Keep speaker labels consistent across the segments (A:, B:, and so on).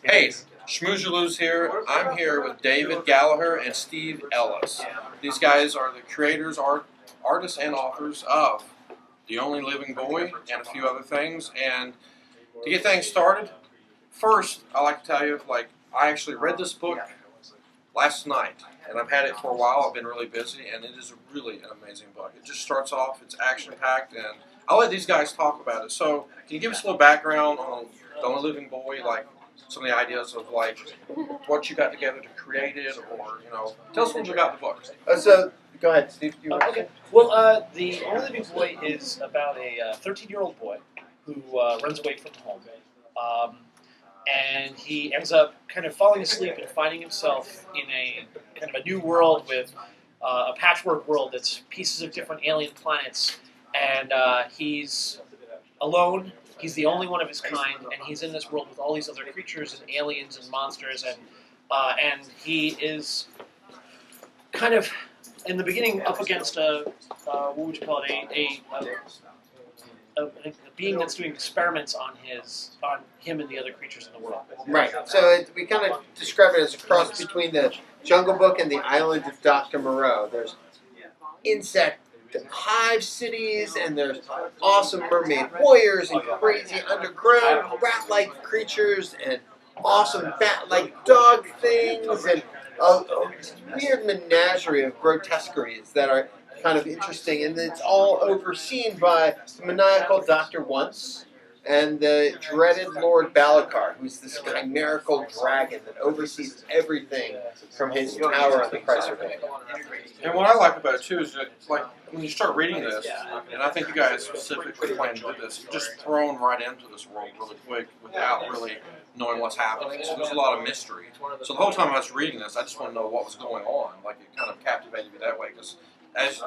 A: Hey, Schmooze here. I'm here with David Gallagher and Steve Ellis. These guys are the creators, artists, and authors of The Only Living Boy and a few other things. And to get things started, first, I like to tell you, I actually read this book last night, and I've had it for a while. I've been really busy, and it is really an amazing book. It just starts off, it's action-packed, and I'll let these guys talk about it. So, can you give us a little background on The Only Living Boy, some of the ideas of what you got together to create it, or tell us what you got in the book.
B: So go ahead, Steve.
C: Okay. Well, The Only Living Boy is about a 13-year-old boy who runs away from home, and he ends up kind of falling asleep and finding himself in a kind of a new world with a patchwork world that's pieces of different alien planets, and he's alone. He's the only one of his kind, and he's in this world with all these other creatures and aliens and monsters, and he is kind of in the beginning up against what would you call it, a being that's doing experiments on him and the other creatures in the world.
B: Right. So we kind of describe it as a cross between the Jungle Book and the Island of Dr. Moreau. There's insect hive cities, and there's awesome mermaid warriors and crazy underground rat-like creatures and awesome bat-like dog things and a weird menagerie of grotesqueries that are kind of interesting, and it's all overseen by the maniacal Dr. Once and the dreaded Lord Balakar, who's this chimerical dragon that oversees everything from his tower on the Chrysler Bay.
A: And what I like about it too is that, when you start reading this, and I think you guys specifically plan to do this, you're just thrown right into this world really quick without really knowing what's happening. So there's a lot of mystery. So the whole time I was reading this, I just want to know what was going on. It kind of captivated me that way because, as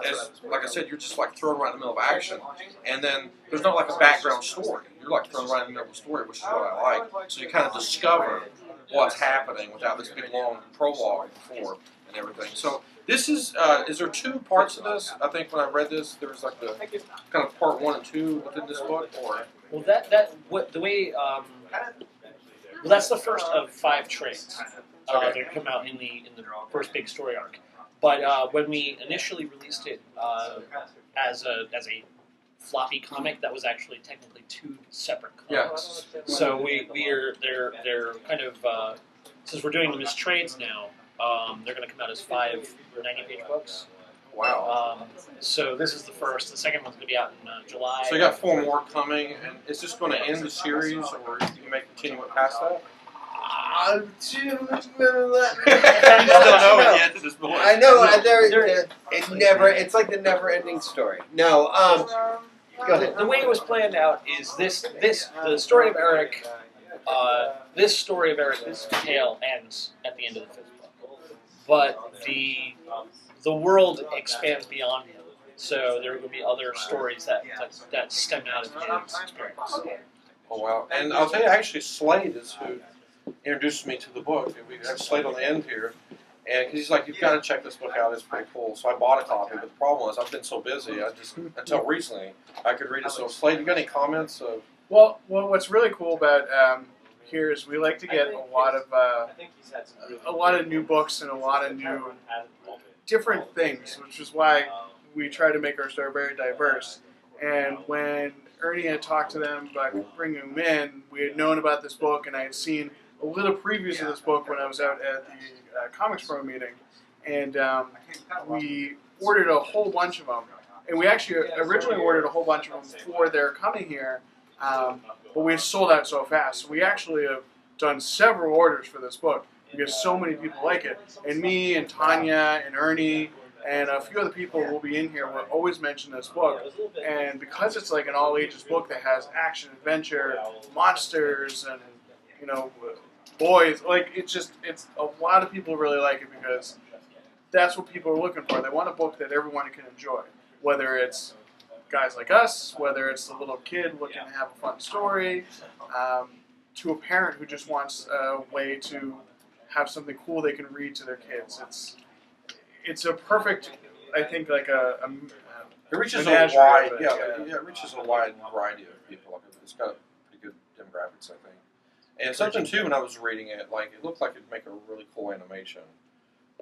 A: like I said, you're just thrown right in the middle of action, and then there's not a background story. You're thrown right in the middle of the story, which is what I like. So you kind of discover what's happening without this big long prologue before and everything. So this is there two parts of this? I think when I read this, there was the kind of part 1 and 2 within this book, or
C: well, that's the first of 5 trades that come out in the first big story arc. But when we initially released it as a floppy comic, that was actually technically 2 separate comics. Yeah. So they're kind of since we're doing them as trades now, they're going to come out as 5 90-page books.
A: Wow.
C: So this is the first. The second one's going to be out in July.
A: So you got 4 more coming, and is this going to end the series, or you may continue it past that?
B: I
A: don't know at the end of this book.
B: I know. It's like the never-ending story. No. Go ahead.
C: The way it was planned out is the story of Eric. This tale ends at the end of the 5th book, but the world expands beyond him. So there will be other stories that stem out of his experience.
A: Oh wow! And I'll tell you, actually, Slade is who introduced me to the book. We have Slade on the end here, and because he's like, "You've got to check this book out. It's pretty cool." So I bought a copy. But the problem is, I've been so busy. Until recently, I could read it. So Slade, you got any comments?
D: Well, what's really cool about here is we like to get a lot of new books and a lot of new different things, which is why we try to make our story very diverse. And when Ernie had talked to them about bringing them in, we had known about this book, and I had seen a little previews of this book when I was out at the Comics Pro meeting, and we ordered a whole bunch of them. And we actually originally ordered a whole bunch of them before they're coming here, but we sold out so fast. So we actually have done several orders for this book because so many people like it. And me and Tanya and Ernie and a few other people will be in here will always mention this book. And because it's like an all-ages book that has action, adventure, monsters, and boys, it's a lot of people really like it because that's what people are looking for. They want a book that everyone can enjoy, whether it's guys like us, whether it's the little kid looking to have a fun story, to a parent who just wants a way to have something cool they can read to their kids. It's a perfect, I think,
A: it reaches it reaches a wide variety of people. It's got pretty good demographics, I think. And something too, when I was reading it, like it looked like it'd make a really cool animation,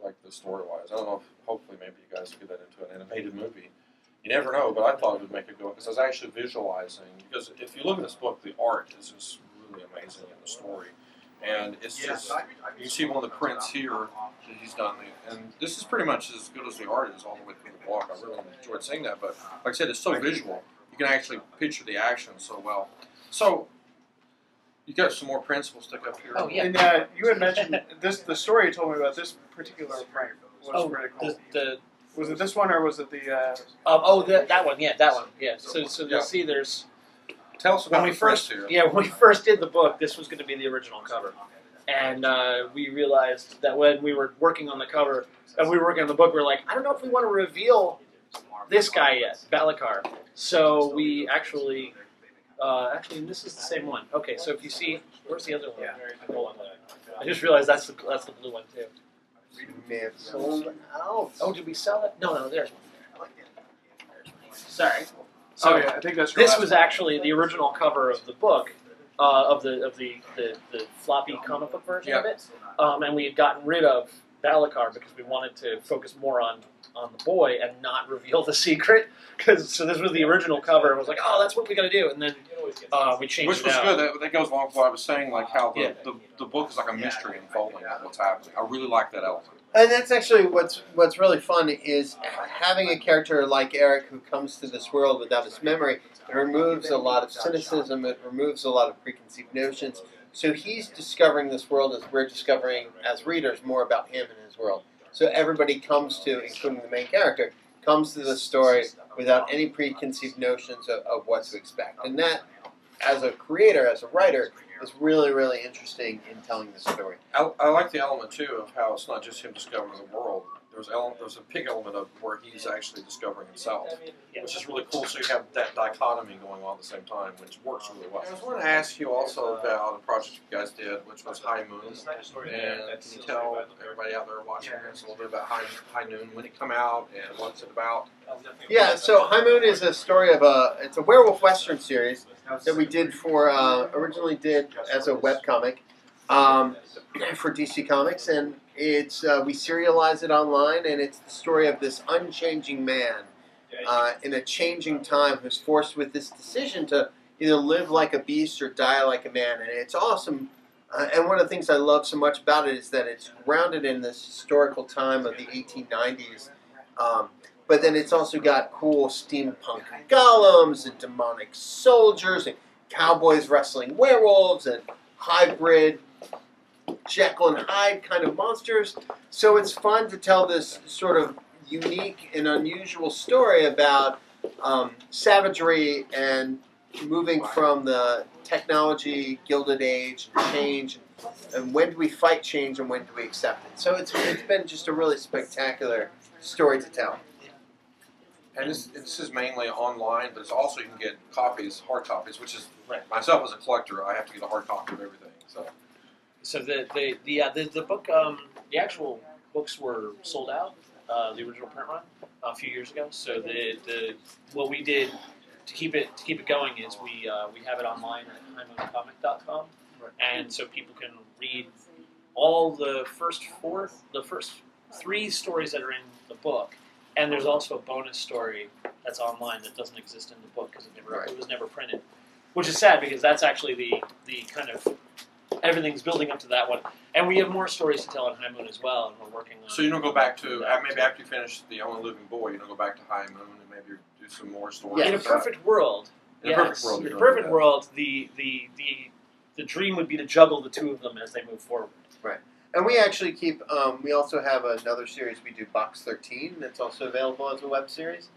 A: like the story-wise. I don't know if hopefully maybe you guys get that into an animated movie. You never know, but I thought it would make it go because I was actually visualizing. Because if you look at this book, the art is just really amazing in the story, and it's just you see one of the prints here that he's done, and this is pretty much as good as the art is all the way through the book. I really enjoyed seeing that, but like I said, it's so visual. You can actually picture the action so well. So you got some more prints we'll stick up here.
C: Oh, yeah.
D: And you had mentioned this. The story you told me about this particular print was pretty cool. Was it this one or was it the?
C: That one. Yeah, that one. Yeah. So you'll see there's.
A: Tell us about
C: When we
A: the prints
C: first,
A: here.
C: yeah, when we first did the book, this was going to be the original cover, and we realized that when we were working on the cover and we were working on the book, we were like, I don't know if we want to reveal this guy yet, Balikar. So we actually, this is the same one. Okay, so if you see, where's the other one? Hold on. I just realized that's the blue one too.
B: May have sold out.
C: Oh, did we sell it? No, there's one. Sorry. So
D: Oh yeah, I think that's.
C: this was actually the original cover of the book, of the floppy comic book version of it, and we had gotten rid of Balikar because we wanted to focus more on the boy and not reveal the secret. So this was the original cover, and I was like, oh, that's what we got to do, and then we changed
A: Which
C: it
A: was
C: out.
A: good. That goes along with what I was saying, like how the book is like a mystery unfolding of what's happening. I really like that element.
B: And that's actually what's really fun is having a character like Eric who comes to this world without his memory. It removes a lot of cynicism. It removes a lot of preconceived notions. So he's discovering this world as we're discovering as readers more about him and his world. So everybody comes to, including the main character, comes to the story without any preconceived notions of what to expect. And that, as a creator, as a writer, is really, really interesting in telling the story.
A: I like the element too of how it's not just him discovering the world. There's a big element of where he's actually discovering himself, which is really cool. So you have that dichotomy going on at the same time, which works really well. I was going to ask you also about a project you guys did, which was High Moon. And can you tell everybody out there watching this a little bit about High Noon, when it come out, and what's it about?
B: Yeah, so High Moon is a story of it's a werewolf western series that we did originally did as a webcomic for DC Comics, and it's we serialize it online, and it's the story of this unchanging man in a changing time who's forced with this decision to either live like a beast or die like a man, and it's awesome. And one of the things I love so much about it is that it's grounded in this historical time of the 1890s. But then it's also got cool steampunk golems and demonic soldiers and cowboys wrestling werewolves and hybrid Jekyll and Hyde kind of monsters. So it's fun to tell this sort of unique and unusual story about savagery and moving from the technology gilded age and change, and when do we fight change and when do we accept it. So it's been just a really spectacular story to tell.
A: And this is mainly online, but it's also you can get copies, hard copies, which is myself as a collector, I have to get a hard copy of everything.
C: So the book, the actual books were sold out, the original print run, a few years ago. So what we did to keep it going is we have it online at HighMoonComic.com, and so people can read all the first 3 stories that are in the book. And there's also a bonus story that's online that doesn't exist in the book because it was never printed, which is sad because that's actually the kind of everything's building up to that one. And we have more stories to tell in High Moon as well, and we're working on.
A: So you don't go back to maybe after you finish The Only Living Boy, you don't go back to High Moon and maybe do some more stories.
C: Yeah, in a perfect world.
A: In a perfect world,
C: in a perfect world, the dream would be to juggle the two of them as they move forward.
B: Right. And we actually keep, we also have another series we do, Box 13, that's also available as a web series.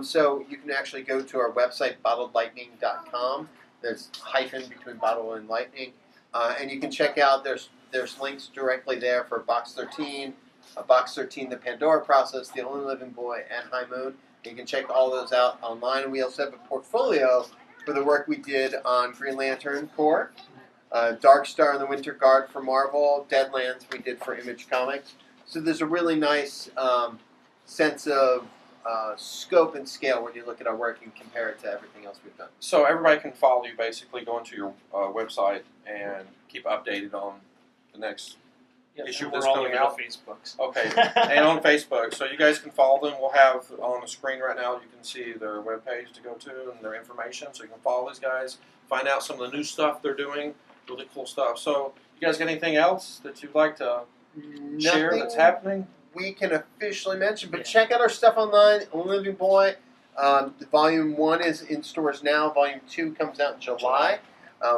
B: So you can actually go to our website, bottledlightning.com. There's hyphen between bottle and lightning. And you can check out, there's links directly there for Box 13, Box 13, The Pandora Process, The Only Living Boy, and High Moon. You can check all those out online. And we also have a portfolio for the work we did on Green Lantern Corps. Dark Star and the Winter Guard for Marvel, Deadlands we did for Image Comics. So there's a really nice sense of scope and scale when you look at our work and compare it to everything else we've done.
A: So everybody can follow you basically. Go into your website and keep updated on the next issue
C: and
A: that's
C: we're all
A: coming
C: over
A: out.
C: the Facebooks.
A: Okay, and on Facebook. So you guys can follow them. We'll have on the screen right now, you can see their webpage to go to and their information. So you can follow these guys, find out some of the new stuff they're doing, really cool stuff. So you guys got anything else that you'd like to share that's happening?
B: We can officially mention, but check out our stuff online. Living Boy, Volume 1 is in stores now. Volume 2 comes out in July.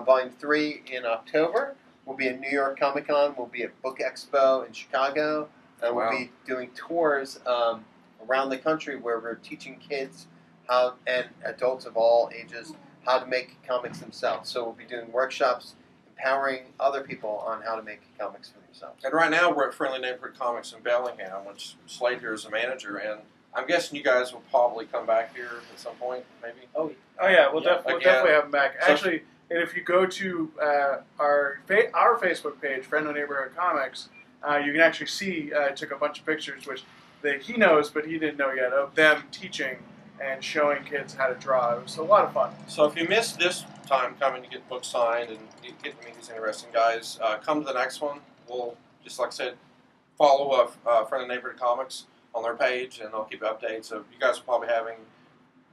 B: Volume 3 in October. We'll be at New York Comic Con. We'll be at Book Expo in Chicago. And we'll be doing tours around the country where we're teaching kids how and adults of all ages how to make comics themselves. So we'll be doing workshops empowering other people on how to make comics for themselves.
A: And right now we're at Friendly Neighborhood Comics in Bellingham, which Slade here is the manager, and I'm guessing you guys will probably come back here at some point, maybe?
D: Oh yeah, we'll definitely have them back.
A: So,
D: Actually, and if you go to our Facebook page, Friendly Neighborhood Comics, you can actually see I took a bunch of pictures, which he knows, but he didn't know yet, of them teaching and showing kids how to draw. It was a lot of fun.
A: So if you missed this time coming to get books signed and get to meet these interesting guys, come to the next one. We'll, just like I said, follow Friendly Neighborhood Comics on their page, and they'll keep updates. So you guys will probably having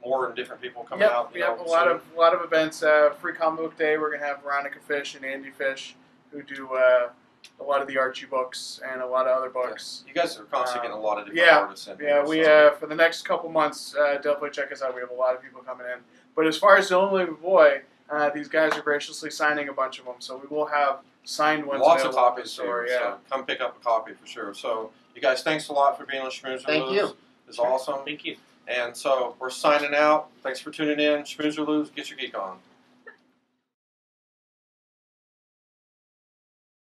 A: more and different people coming out.
D: We have a lot of events. Free Comic Book Day. We're gonna have Veronica Fish and Andy Fish, who do a lot of the Archie books and a lot of other books.
A: You guys are constantly getting a lot of different artists in.
D: Yeah, we for the next couple months, definitely check us out. We have a lot of people coming in. But as far as the Only Living Boy, these guys are graciously signing a bunch of them, so we will have signed ones.
A: Lots of
D: available in the
A: copies
D: store.
A: here, so come pick up a copy for sure. So you guys, thanks a lot for being on Schmooze.
B: Thank you.
A: It's awesome.
C: Thank you.
A: And so we're signing out. Thanks for tuning in. Schmooze or Lose, get your geek on.